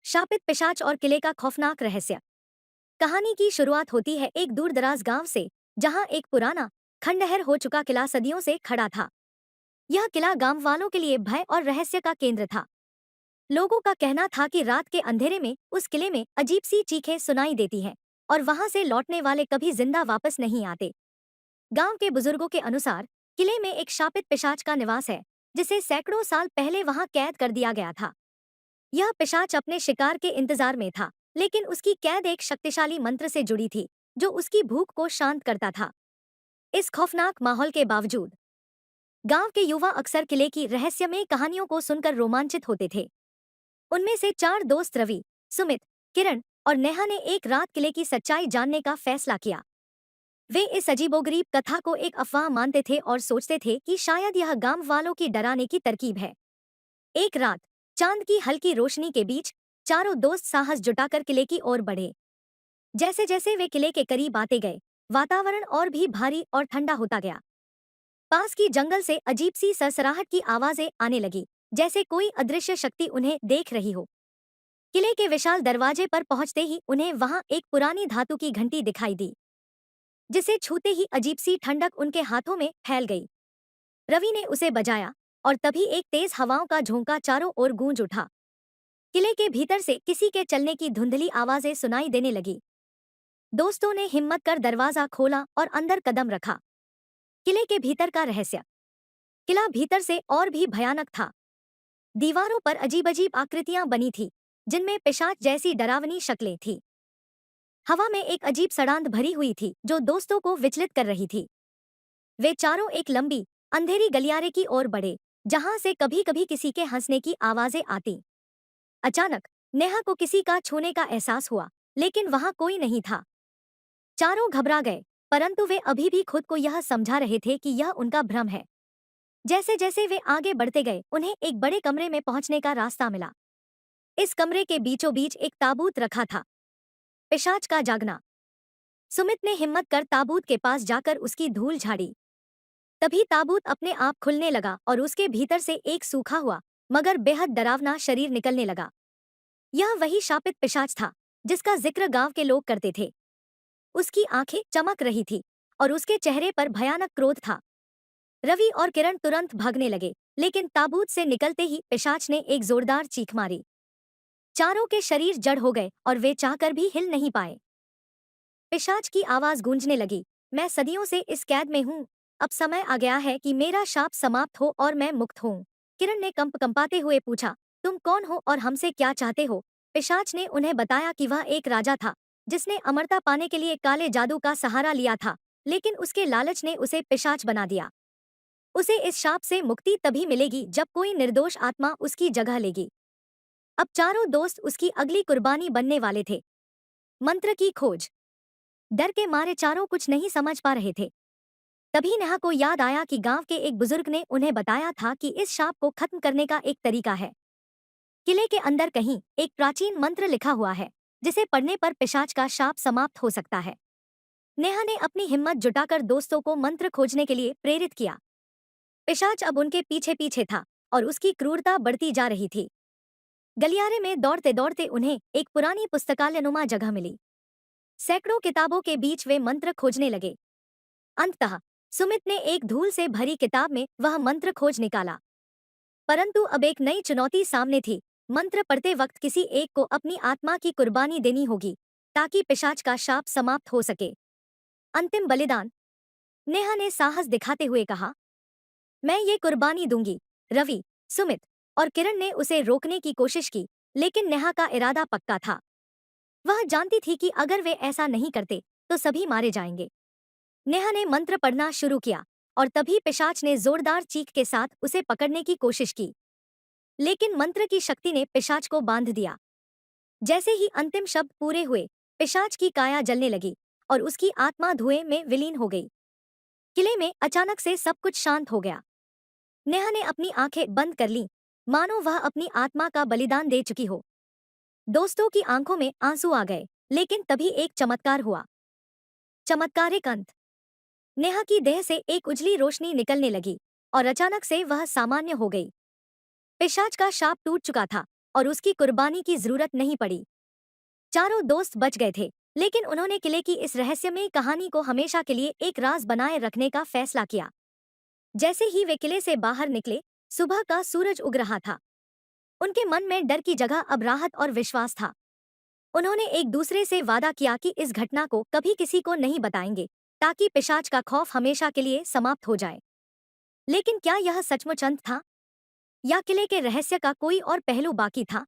शापित पिशाच और किले का खौफनाक रहस्य। कहानी की शुरुआत होती है एक दूरदराज गांव से, जहां एक पुराना खंडहर हो चुका किला सदियों से खड़ा था। यह किला गांव वालों के लिए भय और रहस्य का केंद्र था। लोगों का कहना था कि रात के अंधेरे में उस किले में अजीब सी चीखें सुनाई देती हैं और वहां से लौटने वाले कभी जिंदा वापस नहीं आते। गांव के बुजुर्गों के अनुसार किले में एक शापित पिशाच का निवास है, जिसे सैकड़ों साल पहले वहां कैद कर दिया गया था। यह पिशाच अपने शिकार के इंतजार में था, लेकिन उसकी कैद एक शक्तिशाली मंत्र से जुड़ी थी, जो उसकी भूख को शांत करता था। इस खौफनाक माहौल के बावजूद गांव के युवा अक्सर किले की रहस्यमय कहानियों को सुनकर रोमांचित होते थे। उनमें से चार दोस्त रवि, सुमित, किरण और नेहा ने एक रात किले की सच्चाई जानने का फैसला किया। वे इस अजीबोगरीब कथा को एक अफवाह मानते थे और सोचते थे कि शायद यह गांव वालों की डराने की तरकीब है। एक रात चांद की हल्की रोशनी के बीच चारों दोस्त साहस जुटाकर किले की ओर बढ़े। जैसे जैसे वे किले के करीब आते गए, वातावरण और भी भारी और ठंडा होता गया। पास की जंगल से अजीब सी सरसराहट की आवाजें आने लगी, जैसे कोई अदृश्य शक्ति उन्हें देख रही हो। किले के विशाल दरवाजे पर पहुंचते ही उन्हें वहां एक पुरानी धातु की घंटी दिखाई दी, जिसे छूते ही अजीब सी ठंडक उनके हाथों में फैल गई। रवि ने उसे बजाया और तभी एक तेज हवाओं का झोंका चारों ओर गूंज उठा। किले के भीतर से किसी के चलने की धुंधली आवाजें सुनाई देने लगी। दोस्तों ने हिम्मत कर दरवाजा खोला और अंदर कदम रखा। किले के भीतर का रहस्य। किला भीतर से और भी भयानक था। दीवारों पर अजीब अजीब आकृतियां बनी थी, जिनमें पिशाच जैसी डरावनी शक्लें थी। हवा में एक अजीब सड़ांध भरी हुई थी, जो दोस्तों को विचलित कर रही थी। वे चारों एक लंबी अंधेरी गलियारे की ओर बढ़े, जहां से कभी कभी किसी के हंसने की आवाजें आती। अचानक नेहा को किसी का छूने का एहसास हुआ, लेकिन वहां कोई नहीं था। चारों घबरा गए, परंतु वे अभी भी खुद को यह समझा रहे थे कि यह उनका भ्रम है। जैसे जैसे वे आगे बढ़ते गए, उन्हें एक बड़े कमरे में पहुंचने का रास्ता मिला। इस कमरे के बीचों बीच एक ताबूत रखा था। पिशाच का जागना। सुमित ने हिम्मत कर ताबूत के पास जाकर उसकी धूल झाड़ी। तभी ताबूत अपने आप खुलने लगा और उसके भीतर से एक सूखा हुआ मगर बेहद डरावना शरीर निकलने लगा। यह वही शापित पिशाच था, जिसका जिक्र गांव के लोग करते थे। उसकी आंखें चमक रही थी और उसके चेहरे पर भयानक क्रोध था। रवि और किरण तुरंत भागने लगे, लेकिन ताबूत से निकलते ही पिशाच ने एक जोरदार चीख मारी। चारों के शरीर जड़ हो गए और वे चाहकर भी हिल नहीं पाए। पिशाच की आवाज गूंजने लगी, मैं सदियों से इस कैद में हूँ। अब समय आ गया है कि मेरा शाप समाप्त हो और मैं मुक्त हूँ। किरण ने कंपाते हुए पूछा, तुम कौन हो और हमसे क्या चाहते हो? पिशाच ने उन्हें बताया कि वह एक राजा था, जिसने अमरता पाने के लिए काले जादू का सहारा लिया था, लेकिन उसके लालच ने उसे पिशाच बना दिया। उसे इस शाप से मुक्ति तभी मिलेगी जब कोई निर्दोष आत्मा उसकी जगह लेगी। अब चारों दोस्त उसकी अगली कुर्बानी बनने वाले थे। मंत्र की खोज। डर के मारे चारों कुछ नहीं समझ पा रहे थे। तभी नेहा को याद आया कि गांव के एक बुजुर्ग ने उन्हें बताया था कि इस शाप को खत्म करने का एक तरीका है। किले के अंदर कहीं एक प्राचीन मंत्र लिखा हुआ है, जिसे पढ़ने पर पिशाच का शाप समाप्त हो सकता है। नेहा ने अपनी हिम्मत जुटाकर दोस्तों को मंत्र खोजने के लिए प्रेरित किया। पिशाच अब उनके पीछे पीछे था और उसकी क्रूरता बढ़ती जा रही थी। गलियारे में दौड़ते दौड़ते उन्हें एक पुरानी पुस्तकालयनुमा जगह मिली। सैकड़ों किताबों के बीच वे मंत्र खोजने लगे। अंततः सुमित ने एक धूल से भरी किताब में वह मंत्र खोज निकाला। परंतु अब एक नई चुनौती सामने थी। मंत्र पढ़ते वक्त किसी एक को अपनी आत्मा की कुर्बानी देनी होगी, ताकि पिशाच का शाप समाप्त हो सके। अंतिम बलिदान। नेहा ने साहस दिखाते हुए कहा, मैं ये कुर्बानी दूंगी। रवि, सुमित और किरण ने उसे रोकने की कोशिश की, लेकिन नेहा का इरादा पक्का था। वह जानती थी कि अगर वे ऐसा नहीं करते तो सभी मारे जाएंगे। नेहा ने मंत्र पढ़ना शुरू किया और तभी पिशाच ने जोरदार चीख के साथ उसे पकड़ने की कोशिश की, लेकिन मंत्र की शक्ति ने पिशाच को बांध दिया। जैसे ही अंतिम शब्द पूरे हुए, पिशाच की काया जलने लगी और उसकी आत्मा धुएं में विलीन हो गई। किले में अचानक से सब कुछ शांत हो गया। नेहा ने अपनी आंखें बंद कर लीं, मानो वह अपनी आत्मा का बलिदान दे चुकी हो। दोस्तों की आंखों में आंसू आ गए, लेकिन तभी एक चमत्कार हुआ। चमत्कारिक अंत। नेहा की देह से एक उजली रोशनी निकलने लगी और अचानक से वह सामान्य हो गई। पिशाच का शाप टूट चुका था और उसकी कुर्बानी की जरूरत नहीं पड़ी। चारों दोस्त बच गए थे, लेकिन उन्होंने किले की इस रहस्यमयी कहानी को हमेशा के लिए एक राज बनाए रखने का फैसला किया। जैसे ही वे किले से बाहर निकले, सुबह का सूरज उग रहा था। उनके मन में डर की जगह अब राहत और विश्वास था। उन्होंने एक दूसरे से वादा किया कि इस घटना को कभी किसी को नहीं बताएंगे, ताकि पिशाच का खौफ हमेशा के लिए समाप्त हो जाए। लेकिन क्या यह सचमुच अंत था, या किले के रहस्य का कोई और पहलू बाकी था?